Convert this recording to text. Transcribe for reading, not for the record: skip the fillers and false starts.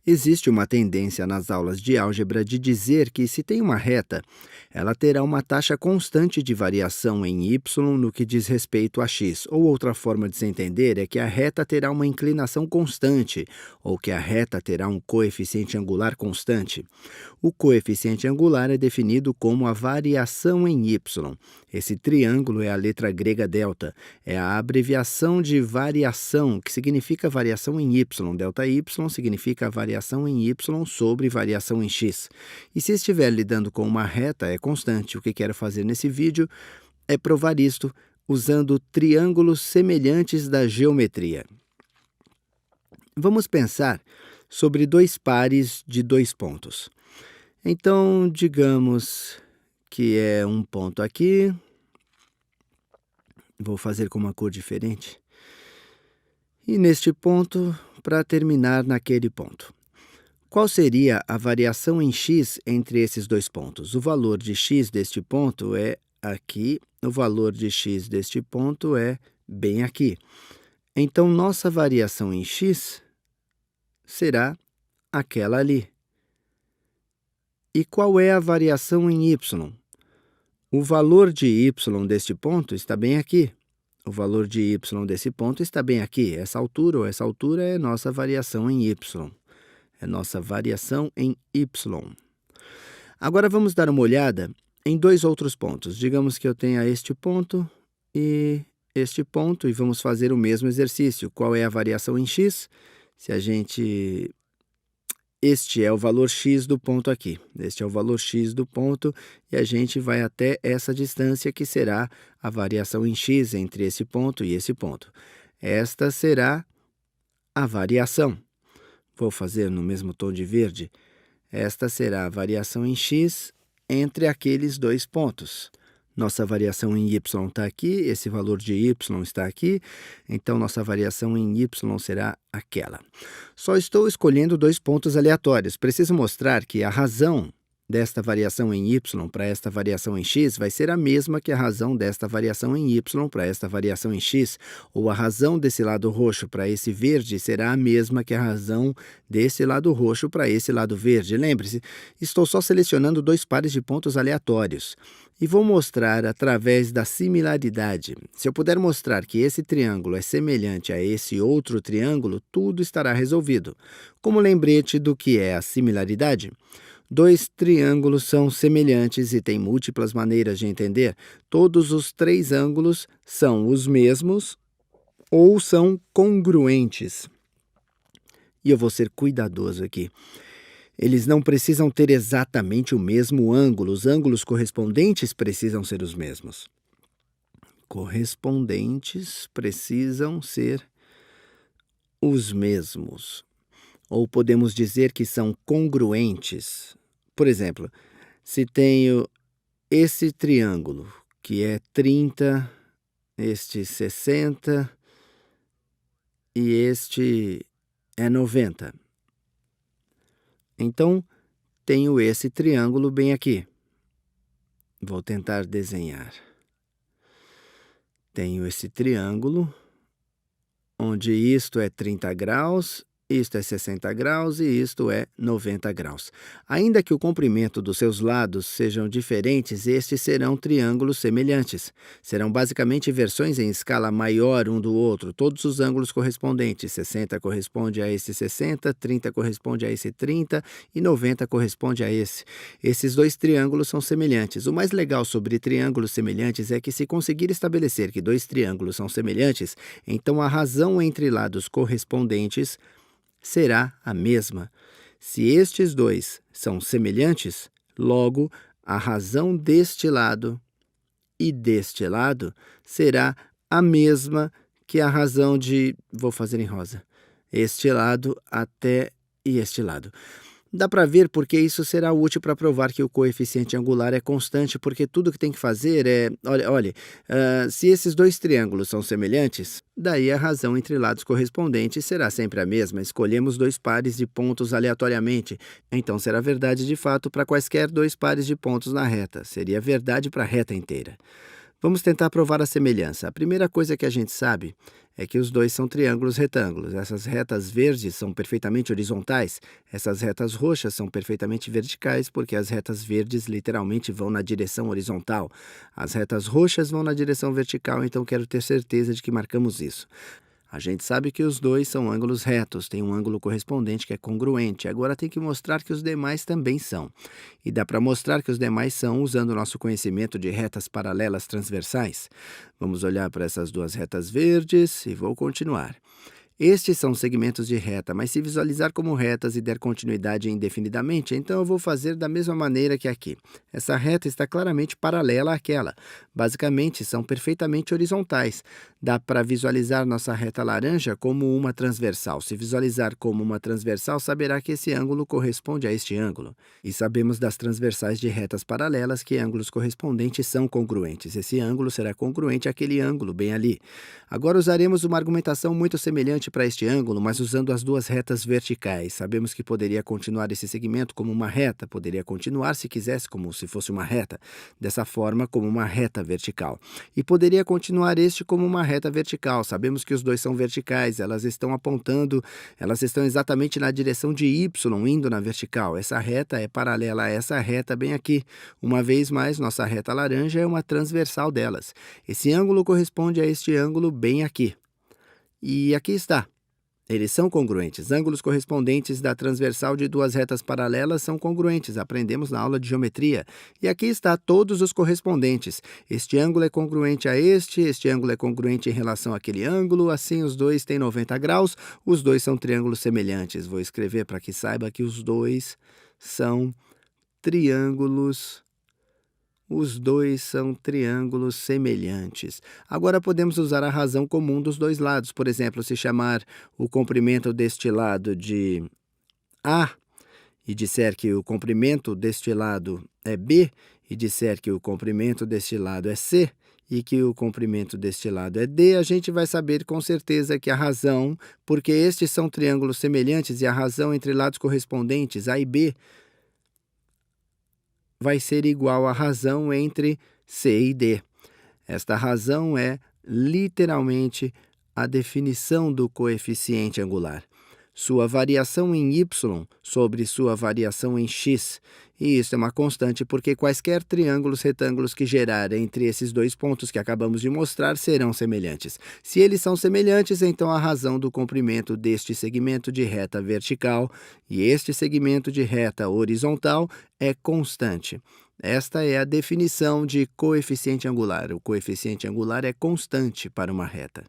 Existe uma tendência nas aulas de álgebra de dizer que, se tem uma reta, ela terá uma taxa constante de variação em y no que diz respeito a x. Ou outra forma de se entender é que a reta terá uma inclinação constante, ou que a reta terá um coeficiente angular constante. O coeficiente angular é definido como a variação em y. Esse triângulo é a letra grega delta, é a abreviação de variação, que significa variação em y. Delta y significa variação em y sobre variação em x. E se estiver lidando com uma reta, é constante. O que quero fazer nesse vídeo é provar isto usando triângulos semelhantes da geometria. Vamos pensar sobre dois pares de dois pontos. Então, digamos que é um ponto aqui. Vou fazer com uma cor diferente. E neste ponto, para terminar naquele ponto. Qual seria a variação em x entre esses dois pontos? O valor de x deste ponto é aqui, o valor de x deste ponto é bem aqui. Então, nossa variação em x será aquela ali. E qual é a variação em y? O valor de y deste ponto está bem aqui. O valor de y desse ponto está bem aqui. Essa altura ou essa altura é nossa variação em y. É nossa variação em y. Agora vamos dar uma olhada em dois outros pontos. Digamos que eu tenha este ponto e vamos fazer o mesmo exercício. Qual é a variação em x? Este é o valor x do ponto aqui. Este é o valor x do ponto e a gente vai até essa distância, que será a variação em x entre esse ponto e esse ponto. Esta será a variação. Vou fazer no mesmo tom de verde. Esta será a variação em x entre aqueles dois pontos. Nossa variação em y está aqui, esse valor de y está aqui, então nossa variação em y será aquela. Só estou escolhendo dois pontos aleatórios. Preciso mostrar que a razão desta variação em y para esta variação em x vai ser a mesma que a razão desta variação em y para esta variação em x, ou a razão desse lado roxo para esse verde será a mesma que a razão desse lado roxo para esse lado verde. Lembre-se, estou só selecionando dois pares de pontos aleatórios. E vou mostrar através da similaridade. Se eu puder mostrar que esse triângulo é semelhante a esse outro triângulo, tudo estará resolvido. Como lembrete do que é a similaridade, dois triângulos são semelhantes e têm múltiplas maneiras de entender. Todos os três ângulos são os mesmos ou são congruentes. E eu vou ser cuidadoso aqui. Eles não precisam ter exatamente o mesmo ângulo. Os ângulos correspondentes precisam ser os mesmos. Correspondentes precisam ser os mesmos. Ou podemos dizer que são congruentes. Por exemplo, se tenho esse triângulo, que é 30, este 60 e este é 90. Então, tenho esse triângulo bem aqui. Vou tentar desenhar. Tenho esse triângulo, onde isto é 30 graus, isto é 60 graus e isto é 90 graus. Ainda que o comprimento dos seus lados sejam diferentes, estes serão triângulos semelhantes. Serão basicamente versões em escala maior um do outro. Todos os ângulos correspondentes. 60 corresponde a esse 60, 30 corresponde a esse 30 e 90 corresponde a esse. Esses dois triângulos são semelhantes. O mais legal sobre triângulos semelhantes é que, se conseguir estabelecer que dois triângulos são semelhantes, então a razão entre lados correspondentes será a mesma. Se estes dois são semelhantes, logo a razão deste lado e deste lado será a mesma que a razão de, vou fazer em rosa, este lado até e este lado. Dá para ver porque isso será útil para provar que o coeficiente angular é constante, porque tudo que tem que fazer é, olha, se esses dois triângulos são semelhantes, daí a razão entre lados correspondentes será sempre a mesma. Escolhemos dois pares de pontos aleatoriamente, então será verdade de fato para quaisquer dois pares de pontos na reta. Seria verdade para a reta inteira. Vamos tentar provar a semelhança. A primeira coisa que a gente sabe é que os dois são triângulos retângulos. Essas retas verdes são perfeitamente horizontais, essas retas roxas são perfeitamente verticais, porque as retas verdes literalmente vão na direção horizontal. As retas roxas vão na direção vertical, então quero ter certeza de que marcamos isso. A gente sabe que os dois são ângulos retos, tem um ângulo correspondente que é congruente. Agora tem que mostrar que os demais também são. E dá para mostrar que os demais são usando o nosso conhecimento de retas paralelas transversais. Vamos olhar para essas duas retas verdes e vou continuar. Estes são segmentos de reta, mas se visualizar como retas e der continuidade indefinidamente, então eu vou fazer da mesma maneira que aqui. Essa reta está claramente paralela àquela. Basicamente, são perfeitamente horizontais. Dá para visualizar nossa reta laranja como uma transversal. Se visualizar como uma transversal, saberá que esse ângulo corresponde a este ângulo. E sabemos das transversais de retas paralelas que ângulos correspondentes são congruentes. Esse ângulo será congruente àquele ângulo bem ali. Agora usaremos uma argumentação muito semelhante para este ângulo, mas usando as duas retas verticais. Sabemos que poderia continuar esse segmento como uma reta, poderia continuar se quisesse como se fosse uma reta, dessa forma como uma reta vertical. E poderia continuar este como uma reta vertical. Sabemos que os dois são verticais, elas estão apontando, elas estão exatamente na direção de y, indo na vertical. Essa reta é paralela a essa reta bem aqui. Uma vez mais, nossa reta laranja é uma transversal delas. Esse ângulo corresponde a este ângulo bem aqui. E aqui está. Eles são congruentes. Ângulos correspondentes da transversal de duas retas paralelas são congruentes. Aprendemos na aula de geometria. E aqui está todos os correspondentes. Este ângulo é congruente a este ângulo é congruente em relação àquele ângulo, assim os dois têm 90 graus, os dois são triângulos semelhantes. Vou escrever para que saiba que os dois são triângulos semelhantes. Agora podemos usar a razão comum dos dois lados. Por exemplo, se chamar o comprimento deste lado de A e disser que o comprimento deste lado é B, e disser que o comprimento deste lado é C, e que o comprimento deste lado é D, a gente vai saber com certeza que a razão, porque estes são triângulos semelhantes e a razão entre lados correspondentes, A e B, vai ser igual à razão entre C e D. Esta razão é, literalmente, a definição do coeficiente angular. Sua variação em y sobre sua variação em x. E isso é uma constante porque quaisquer triângulos retângulos que gerar entre esses dois pontos que acabamos de mostrar serão semelhantes. Se eles são semelhantes, então a razão do comprimento deste segmento de reta vertical e este segmento de reta horizontal é constante. Esta é a definição de coeficiente angular. O coeficiente angular é constante para uma reta.